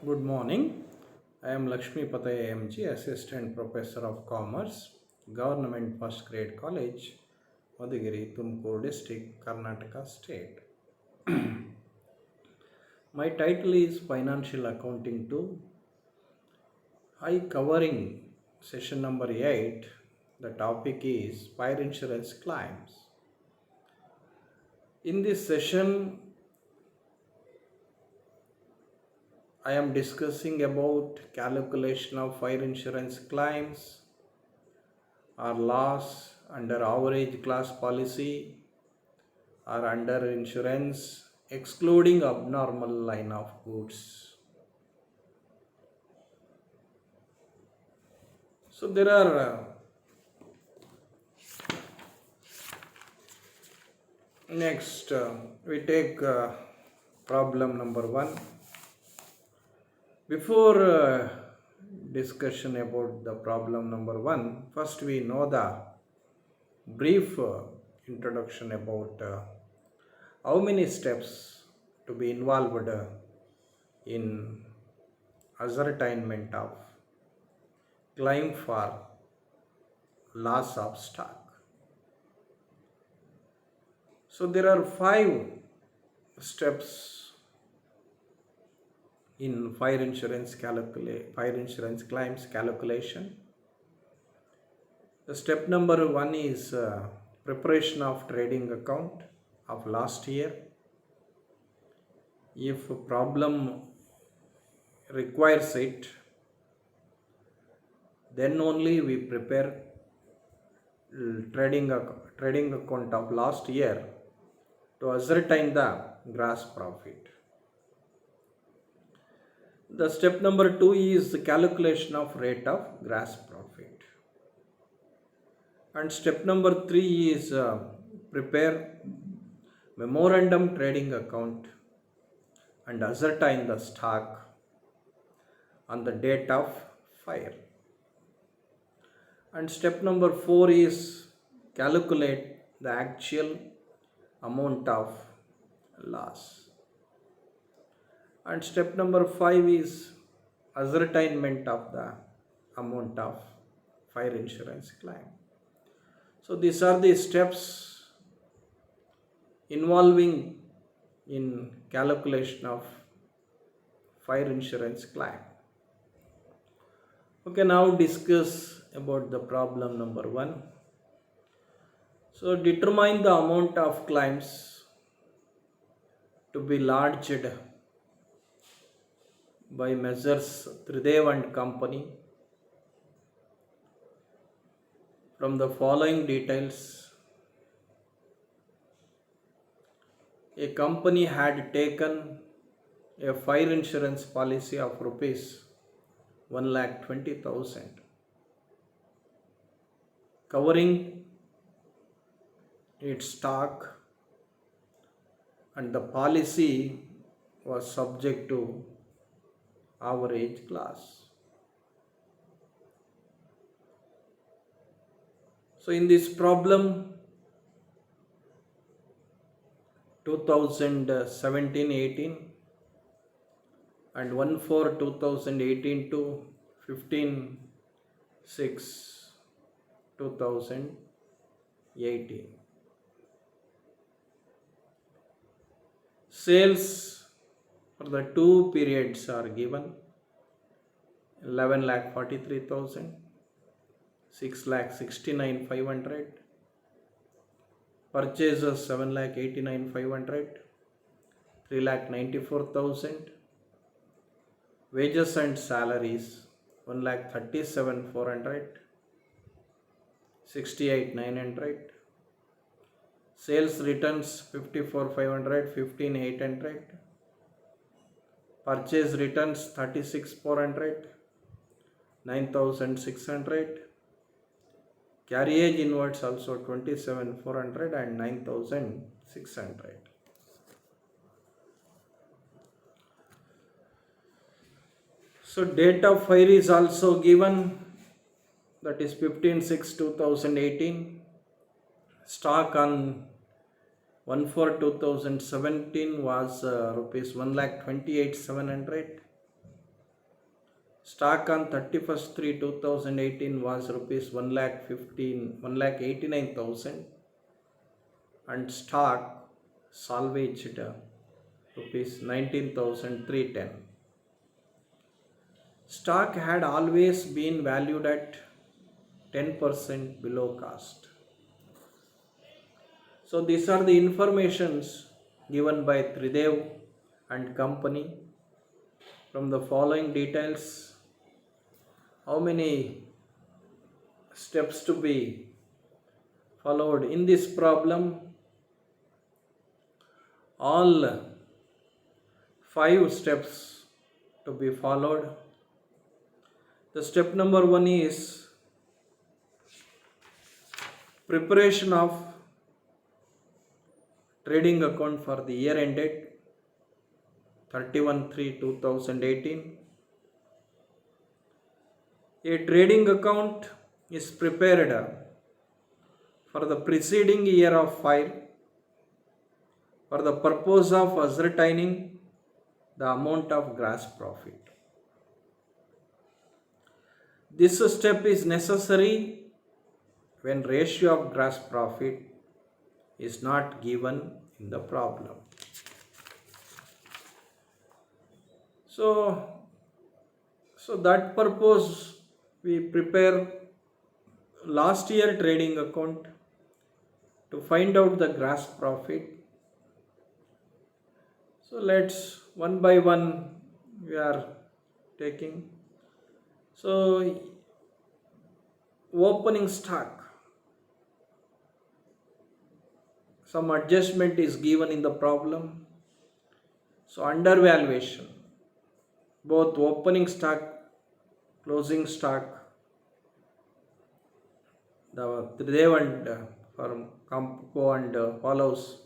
Good morning. I am Lakshmi Pataya MG, Assistant Professor of Commerce, Government First Grade College, Madhugiri, Tumkur District, Karnataka State. My title is Financial Accounting 2. I covering session number 8. The topic is fire insurance claims. In this session, I am discussing about calculation of fire insurance claims or loss under average class policy or under insurance excluding abnormal line of goods. So there are next we take problem number 1. Before discussion about the problem number 1, first we know the brief introduction about how many steps to be involved in ascertainment of claim for loss of stock. So there are 5 steps in fire insurance claims calculation. The step number 1 is preparation of trading account of last year. If a problem requires it, then only we prepare trading account of last year to ascertain the gross profit. The step number 2 is the calculation of rate of gross profit. And step number 3 is prepare memorandum trading account and ascertain the stock on the date of fire. And step number 4 is calculate the actual amount of loss. And step number 5 is ascertainment of the amount of fire insurance claim. So these are the steps involving in calculation of fire insurance claim. Okay, now discuss about the problem number 1. So determine the amount of claims to be lodged by Messrs. Tridev and Company from the following details. A company had taken a fire insurance policy of rupees 1,20,000 covering its stock, and the policy was subject to average class. So in this problem 2017-18 and 1/4/2018 to 15/6/2018. Sales for the 2 periods are given: 11,43,000, 6,69,500, purchases 7,89,500, 3,94,000, wages and salaries 1,37,400, 68,900, sales returns 54,500, 15,800, purchase returns 36,400, 9,600, carriage inwards also 27,400 and 9,600. So date of fire is also given, that is 15/6/2018. Stock on 1/4/2017 was rupees 1,28,700. Stock on 31st 3 2018 was rupees 1,89,000 and stock salvaged rupees 19,310. Stock had always been valued at 10% below cost. So these are the informations given by Tridev and company. From the following details, how many steps to be followed in this problem? All 5 steps to be followed. The step number 1 is preparation of trading account for the year ended 31/3/2018. A trading account is prepared for the preceding year of file for the purpose of ascertaining the amount of gross profit. This step is necessary when ratio of gross profit is not given in the problem. So that purpose we prepare last year trading account to find out the gross profit. So let's one by one we are taking. So opening stock, some adjustment is given in the problem. So undervaluation, both opening stock, closing stock, the Tridev and from Compco and follows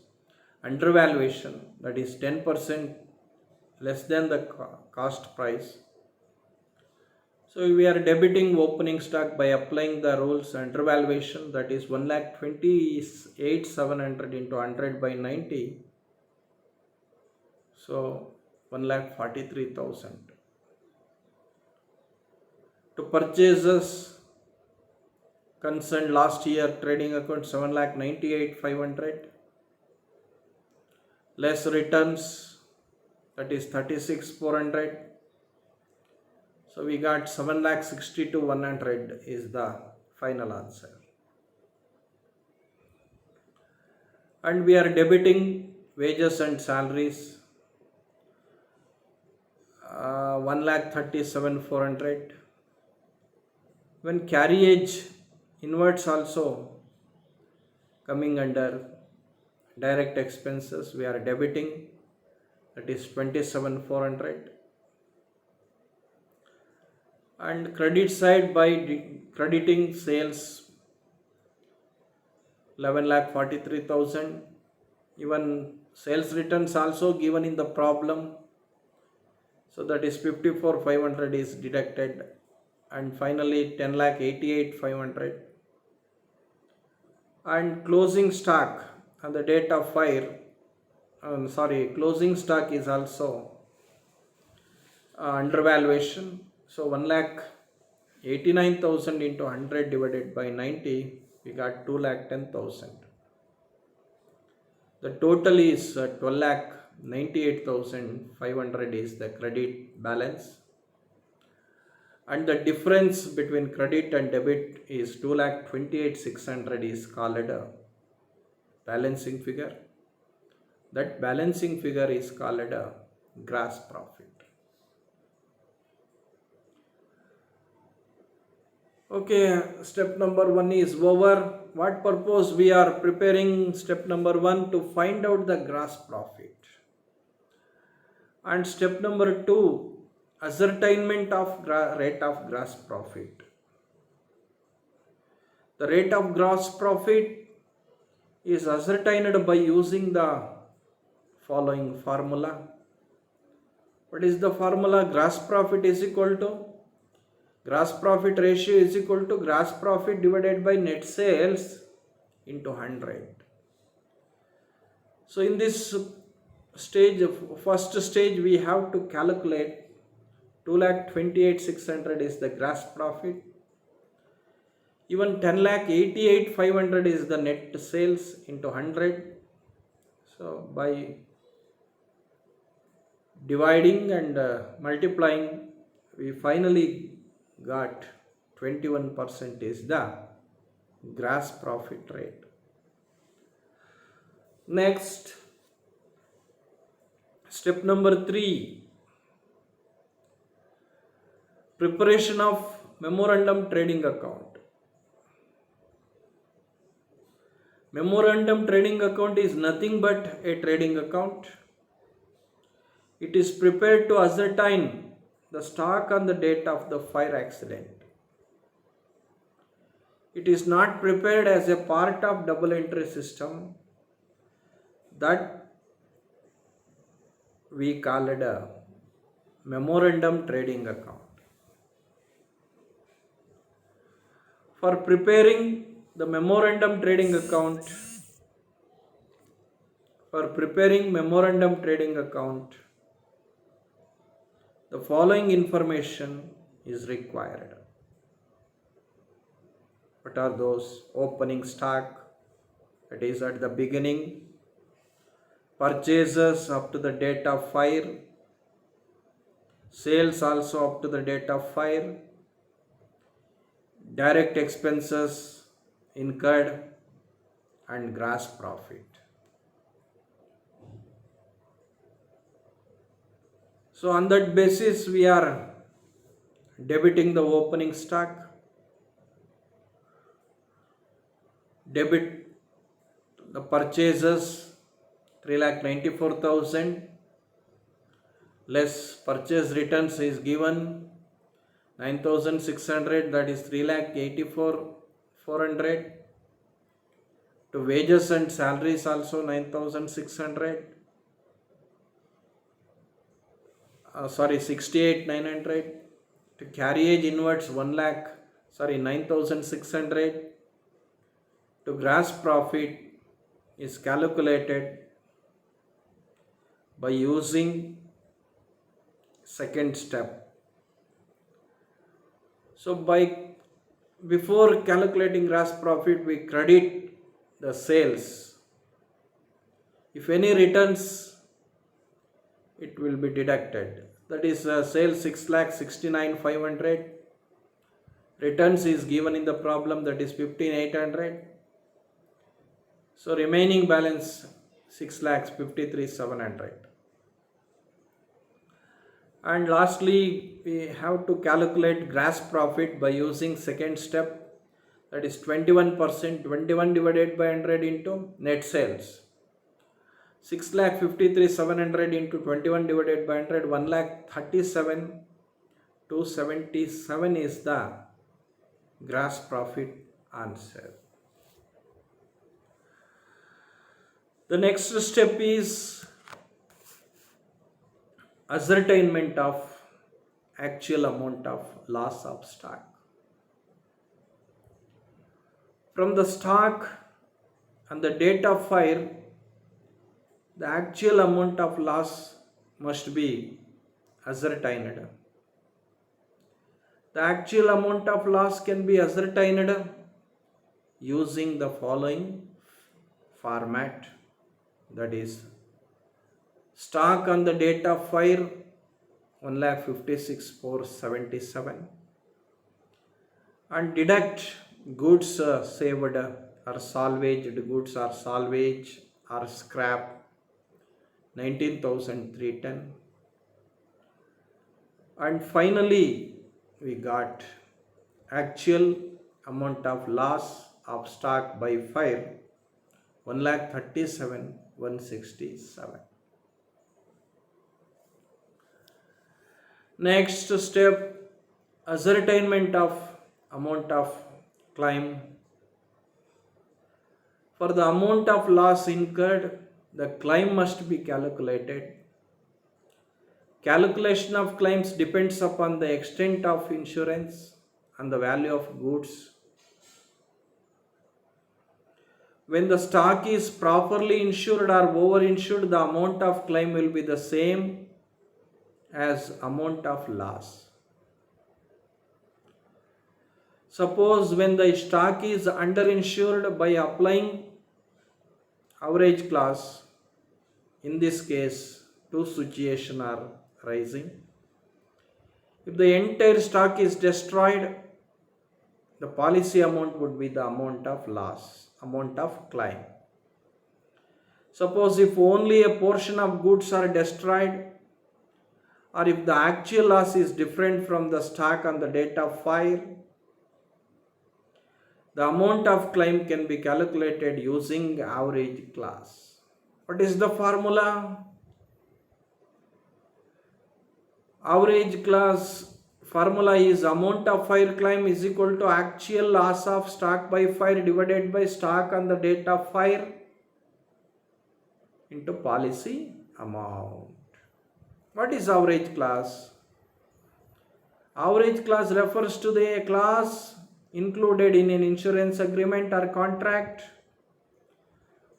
undervaluation, that is 10% less than the cost price. So we are debiting opening stock by applying the rules undervaluation, that is 1,28,700 into 100 by 90. So 1,43,000. To purchases concerned last year trading account 7,98,500 less returns, that is 36,400. So we got 7,62,100 is the final answer. And we are debiting wages and salaries 1,37,400. When carriage inwards also coming under direct expenses, we are debiting, that is 27,400. And credit side by crediting sales 11,43,000. Even sales returns also given in the problem, so that is 54,500 is deducted, and finally 10,88,500. And closing stock on the date of fire, closing stock is also undervaluation. So 1,89,000 into 100 divided by 90, we got 2,10,000. The total is 12,98,500 is the credit balance, and the difference between credit and debit is 2,28,600 is called a balancing figure. That balancing figure is called a gross profit. Okay, step number 1 is over. What purpose we are preparing step number 1? To find out the gross profit. And step number 2, ascertainment of rate of gross profit. The rate of gross profit is ascertained by using the following formula. What is the formula? Gross profit is equal to gross profit ratio is equal to gross profit divided by net sales into 100. So in this stage, first stage, we have to calculate 2,28,600 is the gross profit. Even 10,88,500 is the net sales into 100. So by dividing and multiplying, we finally got 21% is the gross profit rate. Next, step number 3, preparation of memorandum trading account. Memorandum trading account is nothing but a trading account. It is prepared to ascertain the stock on the date of the fire accident. It is not prepared as a part of double entry system that we call it a memorandum trading account. For preparing the memorandum trading account, the following information is required. What are those? Opening stock, that is at the beginning, purchases up to the date of fire, sales also up to the date of fire, direct expenses incurred, and gross profit. So on that basis, we are debiting the opening stock, debit the purchases 3,94,000, less purchase returns is given 9,600, that is 3,84,400. To wages and salaries also 9,600. 68,900. To carriage inwards 9,600. To gross profit is calculated by using second step. So before calculating gross profit, we credit the sales. If any returns, it will be deducted. That is sales 6,69,500. Returns is given in the problem, that is 15,800. So remaining balance 6,53,700. And lastly, we have to calculate gross profit by using second step, that is 21%, 21 divided by 100 into net sales. 6,53,700 into 21 divided by 100, 1,37,277 is the gross profit answer. The next step is ascertainment of actual amount of loss of stock. From the stock on the date of fire, the actual amount of loss must be ascertained. The actual amount of loss can be ascertained using the following format, that is stock on the date of fire 1,56,477, and deduct goods saved or salvaged goods or salvage or scrap 19,310, and finally we got actual amount of loss of stock by fire 1,37,167. Next step, ascertainment of amount of claim. For the amount of loss incurred, the claim must be calculated. Calculation of claims depends upon the extent of insurance and the value of goods. When the stock is properly insured or over-insured, the amount of claim will be the same as amount of loss. Suppose when the stock is underinsured, by applying average clause, in this case two situations are arising. If the entire stock is destroyed, the policy amount would be the amount of loss, amount of claim. Suppose if only a portion of goods are destroyed, or if the actual loss is different from the stock on the date of fire, the amount of claim can be calculated using average clause. What is the formula? Average clause formula is amount of fire claim is equal to actual loss of stock by fire divided by stock on the date of fire into policy amount. What is average clause? Average clause refers to the clause included in an insurance agreement or contract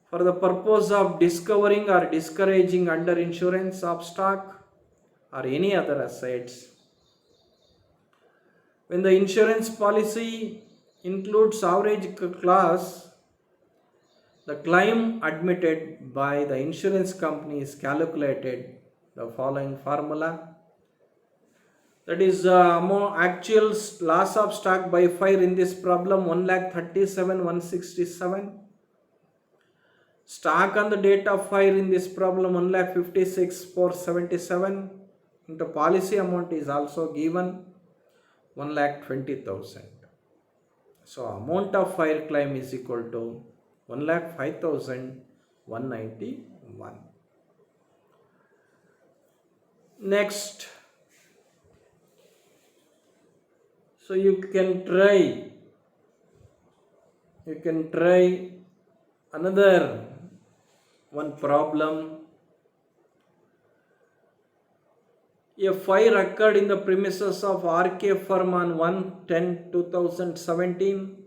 for the purpose of discovering or discouraging underinsurance of stock or any other assets. When the insurance policy includes average clause, the claim admitted by the insurance company is calculated the following formula. That is actual loss of stock by fire in this problem 1,37,167. Stock on the date of fire in this problem 1,56,477 into policy amount is also given 1,20,000. So amount of fire claim is equal to 1,05,191. Next, so you can try another one problem. A fire occurred in the premises of RK firm on 1/10/2017.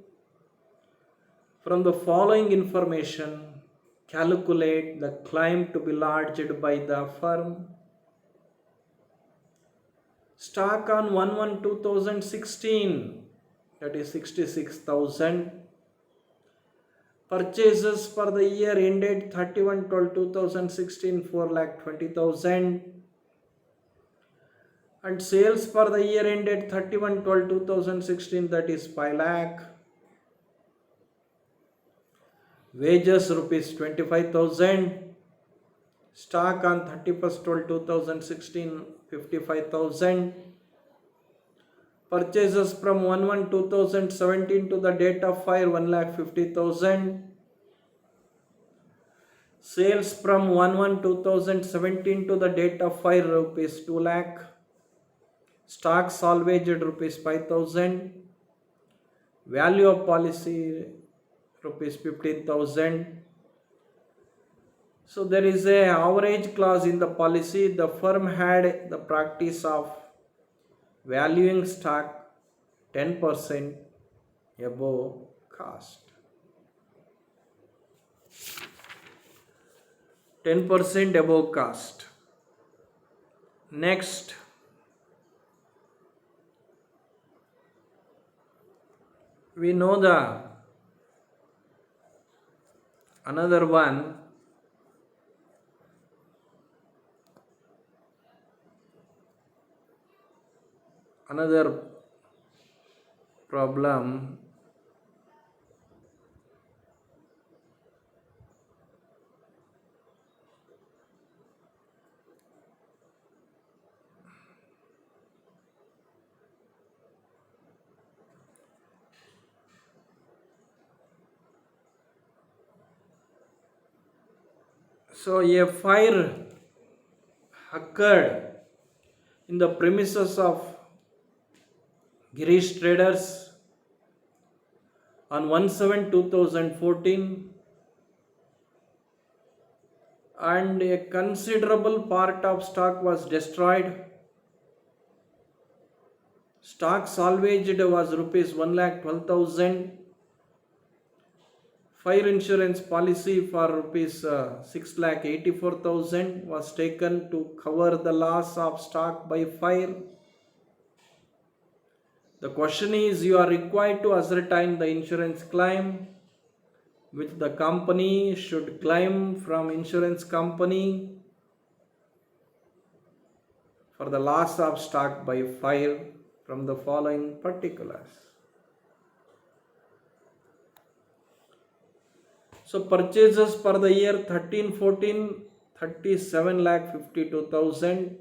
From the following information, calculate the claim to be lodged by the firm. Stock on 1/1/2016, that is 66,000. Purchases for the year ended 31/12/2016, 4,20,000. And sales for the year ended 31/12/2016, that is 5 lakh. Wages rupees 25,000. Stock on 31st/12/2016, 55,000. Purchases from 1/1/2017 to the date of fire 1,50,000. Sales from 1/1/2017 to the date of fire rupees 2 lakh. Stock salvaged rupees 5,000. Value of policy rupees 15,000. So there is a average clause in the policy. The firm had the practice of valuing stock 10% above cost. 10% above cost. Next, we know the another one. Another problem. So a fire occurred in the premises of Girish Traders on 1/7/2014, and a considerable part of stock was destroyed. Stock salvaged was rupees 1,12,000. Fire insurance policy for rupees 6,84,000 was taken to cover the loss of stock by fire. The question is, you are required to ascertain the insurance claim which the company should claim from insurance company for the loss of stock by fire from the following particulars. So purchases for the year 13-14, 37,52,000.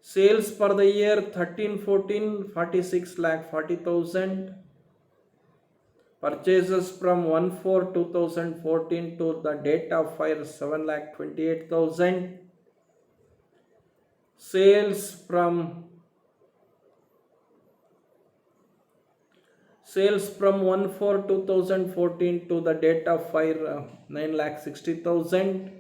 Sales for the year 13-14, 46,40,000. Purchases from 1/4/2014 to the date of fire 7,28,000. Sales from 1/4/2014 to the date of fire 9,60,000.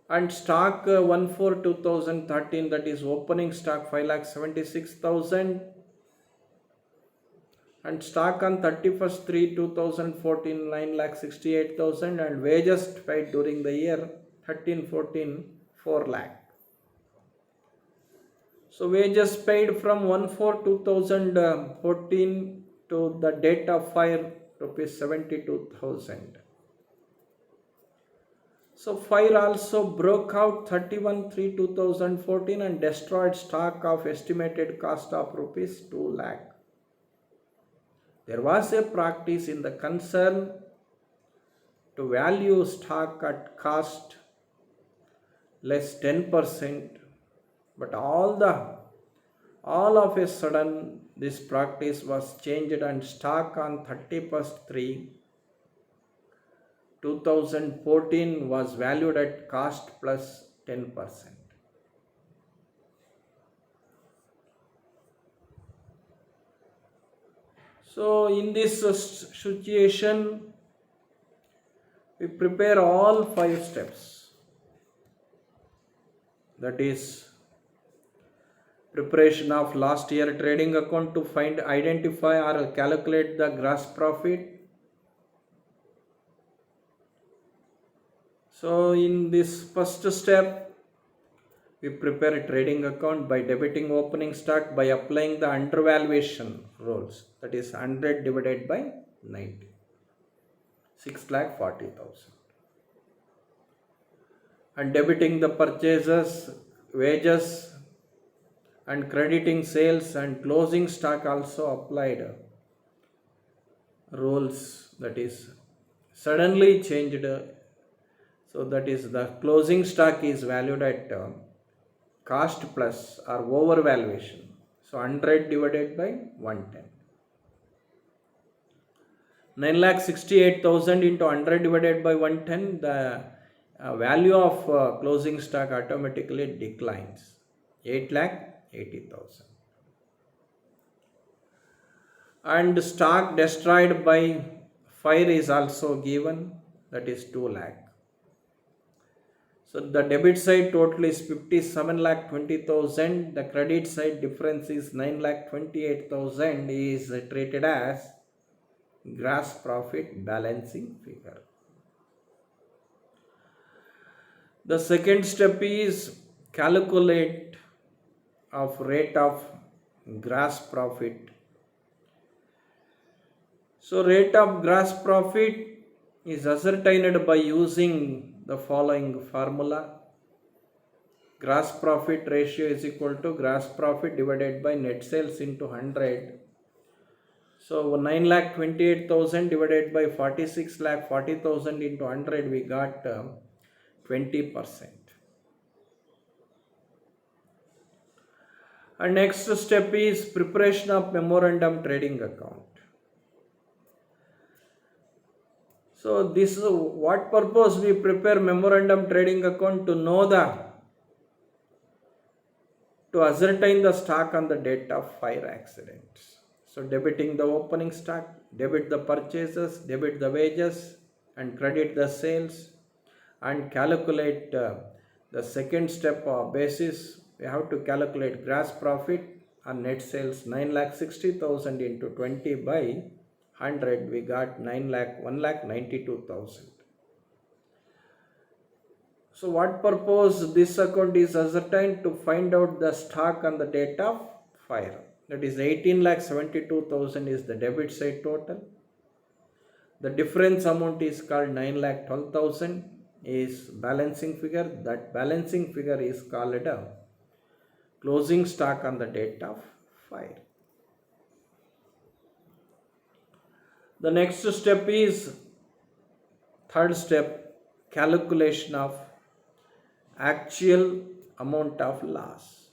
And stock 1/4/2013, that is opening stock 5,76,000. And stock on 31st/3/2014 9,68,000. And wages paid during the year 13-14 4 lakh. So wages paid from 1/4/2014 to the date of fire rupees 72,000. So fire also broke out 31/3/2014 and destroyed stock of estimated cost of rupees 2 lakh. There was a practice in the concern to value stock at cost less 10%, but all of a sudden this practice was changed and stock on 31st/3/2014 was valued at cost plus 10%. So in this situation, we prepare all 5 steps. That is, preparation of last year trading account to identify or calculate the gross profit. So in this first step, we prepare a trading account by debiting opening stock by applying the undervaluation rules. That is 100 divided by 90, 6,40,000. And debiting the purchases, wages, and crediting sales and closing stock also applied rules, that is suddenly changed. So that is, the closing stock is valued at cost plus or overvaluation. So 100 divided by 110. 9,68,000 into 100 divided by 110, the value of closing stock automatically declines, 8,80,000. And stock destroyed by fire is also given, that is 2 lakh. So the debit side total is 57,20,000. The credit side difference is 9,28,000 is treated as gross profit balancing figure. The second step is calculate of rate of gross profit. So rate of gross profit is ascertained by using the following formula. Gross profit ratio is equal to gross profit divided by net sales into 100. So 9,28,000 divided by 46,40,000 into 100, we got 20%. And next step is preparation of memorandum trading account. So this is what purpose we prepare memorandum trading account: to know to ascertain the stock on the date of fire accidents. So debiting the opening stock, debit the purchases, debit the wages, and credit the sales, and calculate the second step basis. We have to calculate gross profit on net sales 9,60,000 into 20 by 100, we got 1,92,000. So what purpose this account is ascertained? To find out the stock on the date of fire. That is 18,72,000 is the debit side total. The difference amount is called 9,12,000 is balancing figure. That balancing figure is called a closing stock on the date of fire. The next step is third step, calculation of actual amount of loss.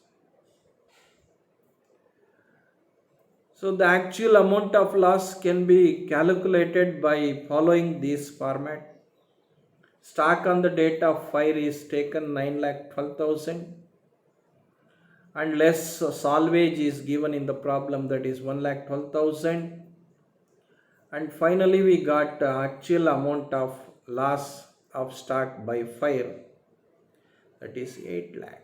So the actual amount of loss can be calculated by following this format. Stock on the date of fire is taken 9,12,000 and less salvage is given in the problem, that is 1,12,000, and finally we got actual amount of loss of stock by fire, that is 8 lakh.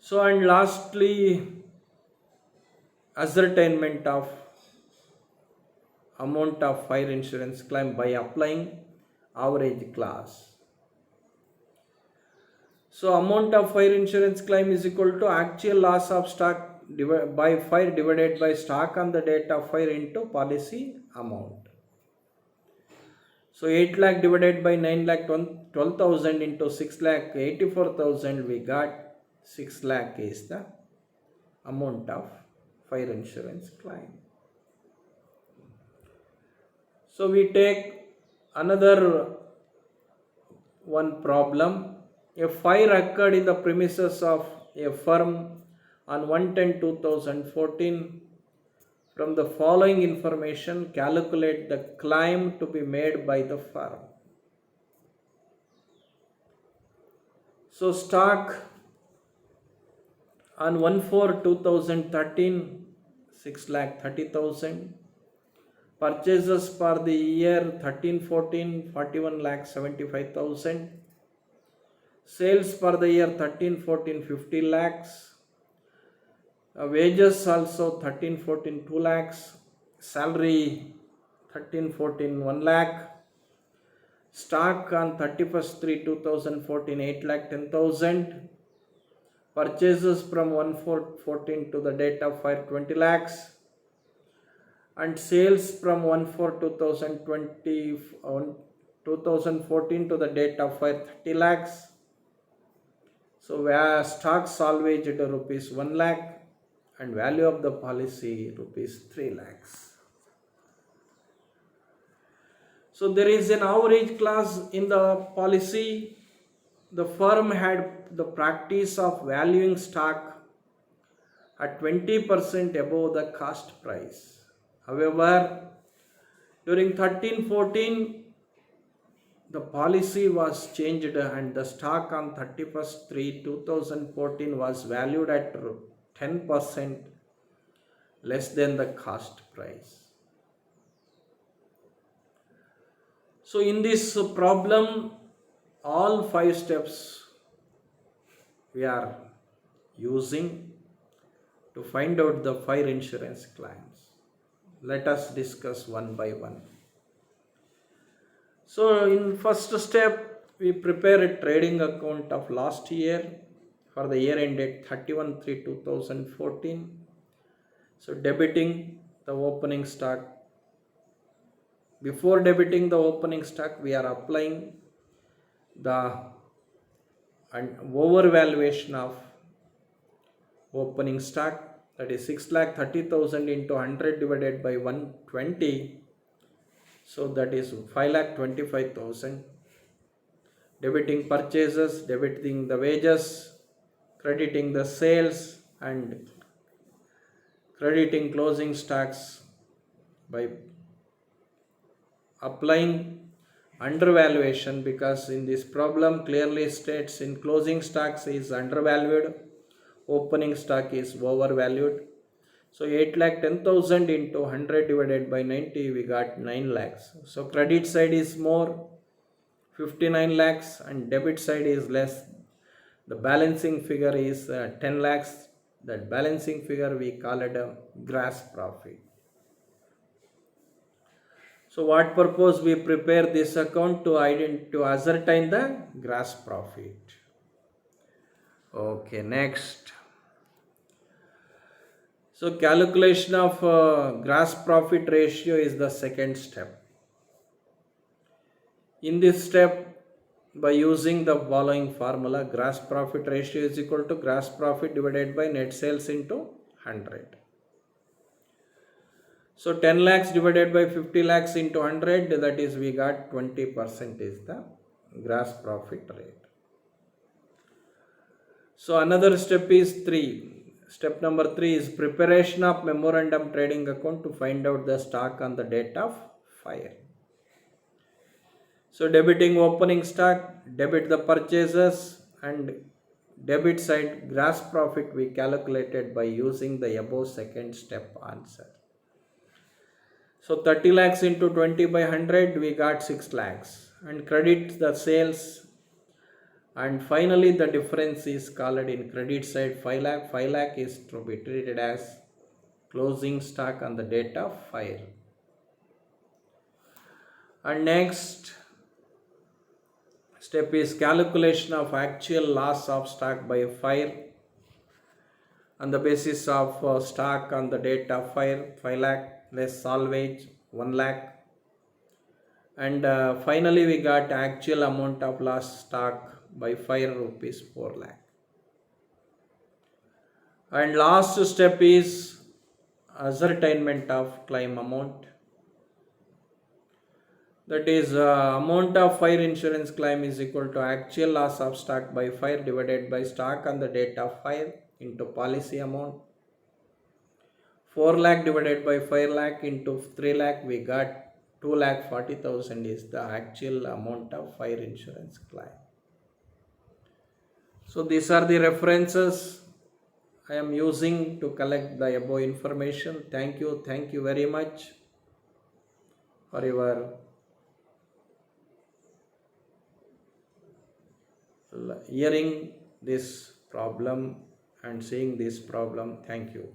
So and lastly, ascertainment of amount of fire insurance claim by applying average class. So amount of fire insurance claim is equal to actual loss of stock by fire divided by stock on the date of fire into policy amount. So 8 lakh divided by 9,12,000 into 6,84,000, we got 6 lakh is the amount of fire insurance claim. So we take another one problem. A fire occurred in the premises of a firm on 1/10/2014. From the following information, calculate the claim to be made by the firm. So stock on 1/4/2013, 6,30,000. Purchases for the year 13-14, 41,75,000. Sales for the year 13-14, 50 lakhs. Wages also 13-14, 2 lakhs. Salary 13-14, 1 lakh. Stock on 31st/3/2014, 8,10,000. Purchases from 1/4/14 to the date of fire, 20 lakhs. And sales from 1/4/2014 to the date of fire, 30 lakhs. So where stock salvaged rupees 1 lakh and value of the policy rupees 3 lakhs. So there is an average clause in the policy. The firm had the practice of valuing stock at 20% above the cost price. However, during 13-14, the policy was changed and the stock on 31st/3/2014 was valued at 10% less than the cost price. So in this problem, all 5 steps we are using to find out the fire insurance claims. Let us discuss one by one. So in first step, we prepare a trading account of last year for the year ended 31/3/2014. So debiting the opening stock. Before debiting the opening stock, we are applying the overvaluation of opening stock, that is 6,30,000 into 100 divided by 120. So that is 5,25,000. Debiting purchases, debiting the wages, crediting the sales and crediting closing stocks by applying undervaluation, because in this problem clearly states in closing stocks is undervalued, opening stock is overvalued. So 8,10,000 into 100 divided by 90, we got 9 lakhs. So credit side is more, 59 lakhs, and debit side is less. The balancing figure is 10 lakhs. That balancing figure we call it a gross profit. So what purpose we prepare this account to ascertain the gross profit. Okay, next. So calculation of gross profit ratio is the second step. In this step, by using the following formula, gross profit ratio is equal to gross profit divided by net sales into 100. So 10 lakhs divided by 50 lakhs into 100, that is we got 20% is the gross profit rate. So another step is 3. Step number 3 is preparation of memorandum trading account to find out the stock on the date of fire. So debiting opening stock, debit the purchases, and debit side gross profit we calculated by using the above second step answer. So 30 lakhs into 20 by 100 we got 6 lakhs, and credit the sales, and finally the difference is called in credit side 5 lakh. 5 lakh is to be treated as closing stock on the date of fire. And next step is calculation of actual loss of stock by fire on the basis of stock on the date of fire 5 lakh less salvage 1 lakh, and finally we got actual amount of lost stock by fire rupees 4 lakh. And last step is ascertainment of claim amount. That is amount of fire insurance claim is equal to actual loss of stock by fire divided by stock on the date of fire into policy amount. 4 lakh divided by 5 lakh into 3 lakh, we got 2 lakh 40,000 is the actual amount of fire insurance claim. So these are the references I am using to collect the above information. Thank you very much for your hearing this problem and seeing this problem. Thank you.